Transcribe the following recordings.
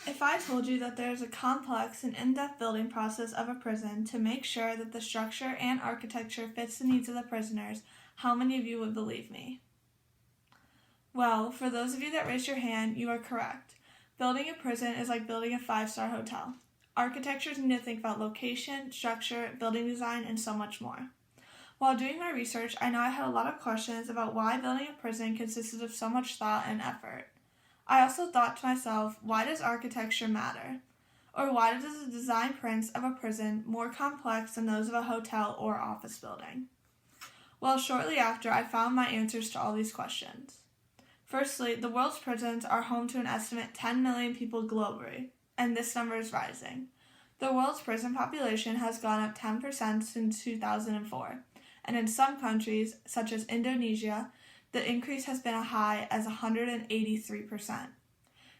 If I told you that there is a complex and in-depth building process of a prison to make sure that the structure and architecture fits the needs of the prisoners, how many of you would believe me? Well, for those of you that raised your hand, you are correct. Building a prison is like building a 5-star hotel. Architects need to think about location, structure, building design, and so much more. While doing my research, I know I had a lot of questions about why building a prison consisted of so much thought and effort. I also thought to myself, why does architecture matter? Or why does the design prints of a prison more complex than those of a hotel or office building? Well, shortly after, I found my answers to all these questions. Firstly, the world's prisons are home to an estimate 10 million people globally, and this number is rising. The world's prison population has gone up 10% since 2004, and in some countries, such as Indonesia, the increase has been as high as 183%.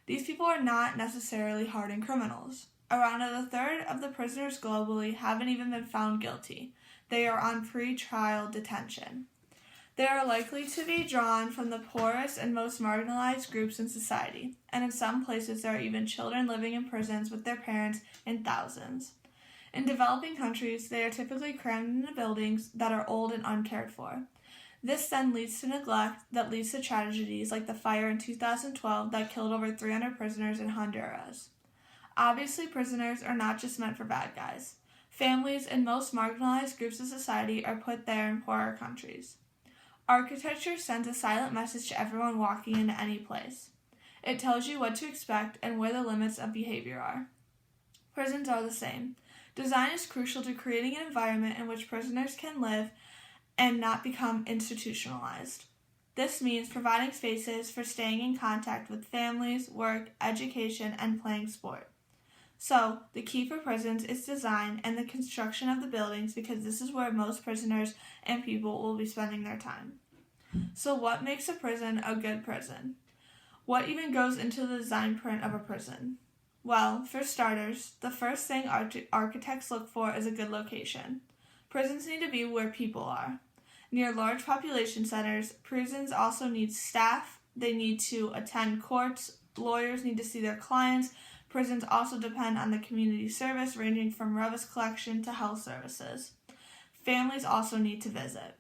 These people are not necessarily hardened criminals. Around a third of the prisoners globally haven't even been found guilty. They are on pre-trial detention. They are likely to be drawn from the poorest and most marginalized groups in society, and in some places there are even children living in prisons with their parents in thousands. In developing countries, they are typically crammed into buildings that are old and uncared for. This then leads to neglect that leads to tragedies like the fire in 2012 that killed over 300 prisoners in Honduras. Obviously, prisoners are not just meant for bad guys. Families and most marginalized groups of society are put there in poorer countries. Architecture sends a silent message to everyone walking into any place. It tells you what to expect and where the limits of behavior are. Prisons are the same. Design is crucial to creating an environment in which prisoners can live and not become institutionalized. This means providing spaces for staying in contact with families, work, education, and playing sport. So, the key for prisons is design and the construction of the buildings because this is where most prisoners and people will be spending their time. So what makes a prison a good prison? What even goes into the design print of a prison? Well, for starters, the first thing architects look for is a good location. Prisons need to be where people are. Near large population centers, prisons also need staff. They need to attend courts. Lawyers need to see their clients. Prisons also depend on the community service ranging from rubbish collection to health services. Families also need to visit.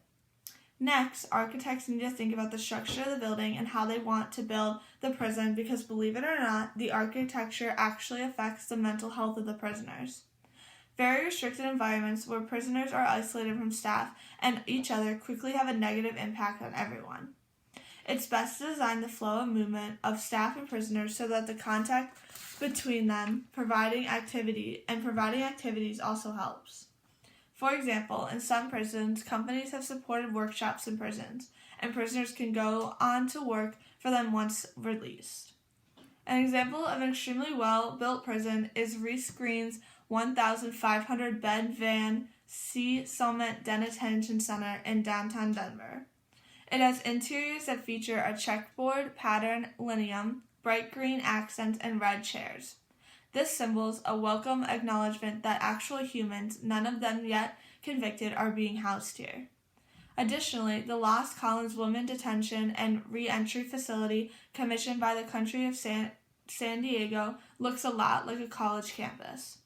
Next, architects need to think about the structure of the building and how they want to build the prison because, believe it or not, the architecture actually affects the mental health of the prisoners. Very restricted environments where prisoners are isolated from staff and each other quickly have a negative impact on everyone. It's best to design the flow and movement of staff and prisoners so that the contact between them providing activities also helps. For example, in some prisons, companies have supported workshops in prisons, and prisoners can go on to work for them once released. An example of an extremely well-built prison is Reese Green's 1,500-bed Van C. Summit Detention Center in downtown Denver. It has interiors that feature a checkerboard pattern linoleum, bright green accents, and red chairs. This symbols a welcome acknowledgement that actual humans, none of them yet convicted, are being housed here. Additionally, the Los Collins Women Detention and Re-Entry Facility, commissioned by the country of San Diego, looks a lot like a college campus.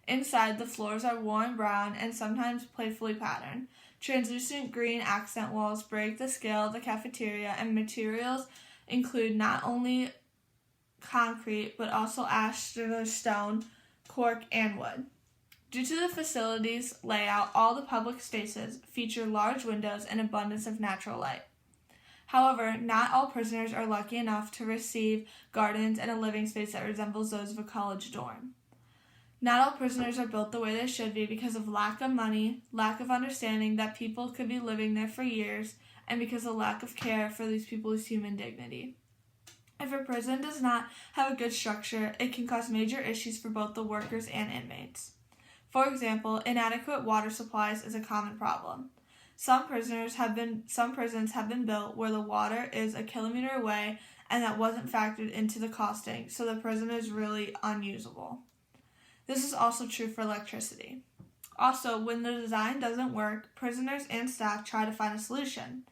Inside, the floors are worn brown and sometimes playfully patterned. Translucent green accent walls break the scale of the cafeteria, and materials include not only concrete, but also ash, stone, cork, and wood. Due to the facility's layout, all the public spaces feature large windows and abundance of natural light. However, not all prisoners are lucky enough to receive gardens and a living space that resembles those of a college dorm. Not all prisoners are built the way they should be because of lack of money, lack of understanding that people could be living there for years, and because of lack of care for these people's human dignity. If a prison does not have a good structure, it can cause major issues for both the workers and inmates. For example, inadequate water supplies is a common problem. Some prisons have been built where the water is a kilometer away and that wasn't factored into the costing, so the prison is really unusable. This is also true for electricity. Also, when the design doesn't work, prisoners and staff try to find a solution.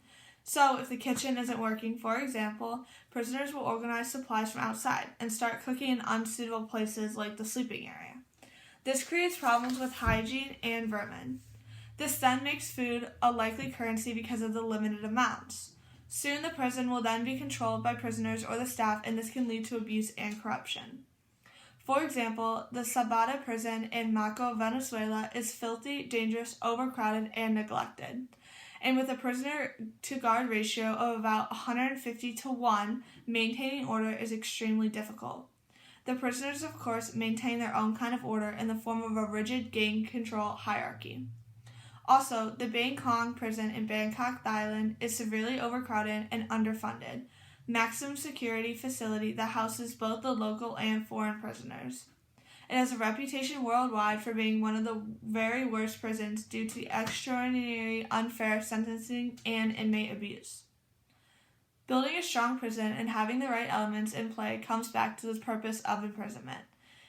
So, if the kitchen isn't working, for example, prisoners will organize supplies from outside and start cooking in unsuitable places like the sleeping area. This creates problems with hygiene and vermin. This then makes food a likely currency because of the limited amounts. Soon the prison will then be controlled by prisoners or the staff, and this can lead to abuse and corruption. For example, the Sabata prison in Maco, Venezuela is filthy, dangerous, overcrowded, and neglected. And with a prisoner-to-guard ratio of about 150 to 1, maintaining order is extremely difficult. The prisoners, of course, maintain their own kind of order in the form of a rigid gang control hierarchy. Also, the Bangkok prison in Bangkok, Thailand is severely overcrowded and underfunded. Maximum security facility that houses both the local and foreign prisoners. It has a reputation worldwide for being one of the very worst prisons due to extraordinary unfair sentencing and inmate abuse. Building a strong prison and having the right elements in play comes back to the purpose of imprisonment.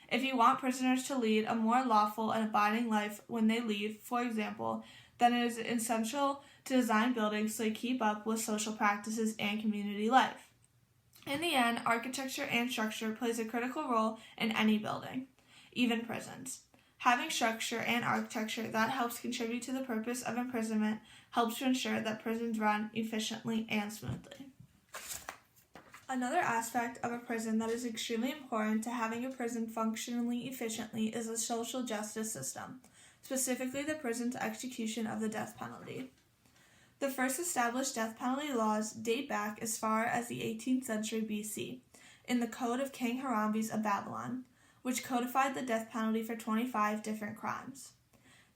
If you want prisoners to lead a more lawful and abiding life when they leave, for example, then it is essential to design buildings so they keep up with social practices and community life. In the end, architecture and structure plays a critical role in any building, even prisons. Having structure and architecture that helps contribute to the purpose of imprisonment helps to ensure that prisons run efficiently and smoothly. Another aspect of a prison that is extremely important to having a prison functioning efficiently is the social justice system, specifically the prison's execution of the death penalty. The first established death penalty laws date back as far as the 18th century BC, in the Code of King Hammurabi of Babylon, which codified the death penalty for 25 different crimes.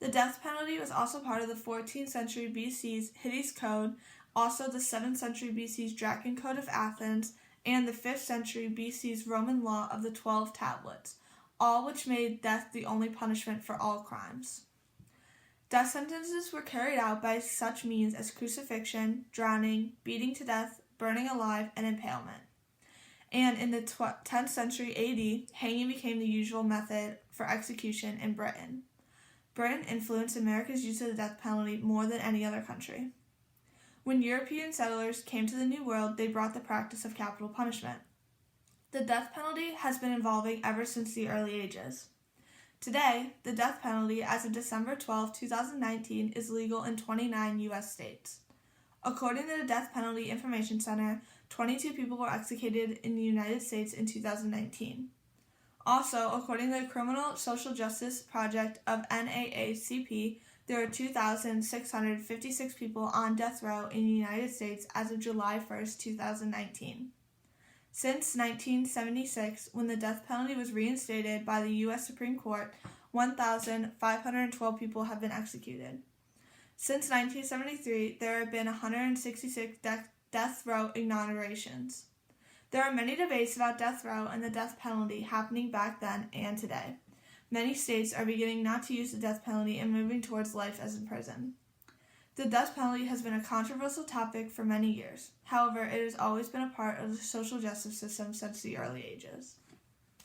The death penalty was also part of the 14th century BC's Hittites Code, also the 7th century BC's Draken Code of Athens, and the 5th century BC's Roman Law of the 12 Tablets, all which made death the only punishment for all crimes. Death sentences were carried out by such means as crucifixion, drowning, beating to death, burning alive, and impalement. And in the 10th century AD, hanging became the usual method for execution in Britain. Britain influenced America's use of the death penalty more than any other country. When European settlers came to the New World, they brought the practice of capital punishment. The death penalty has been evolving ever since the early ages. Today, the death penalty, as of December 12, 2019, is legal in 29 U.S. states. According to the Death Penalty Information Center, 22 people were executed in the United States in 2019. Also, according to the Criminal Social Justice Project of NAACP, there are 2,656 people on death row in the United States as of July 1, 2019. Since 1976, when the death penalty was reinstated by the U.S. Supreme Court, 1,512 people have been executed. Since 1973, there have been 166 death row inaugurations. There are many debates about death row and the death penalty happening back then and today. Many states are beginning not to use the death penalty and moving towards life as in prison. The death penalty has been a controversial topic for many years. However, it has always been a part of the social justice system since the early ages.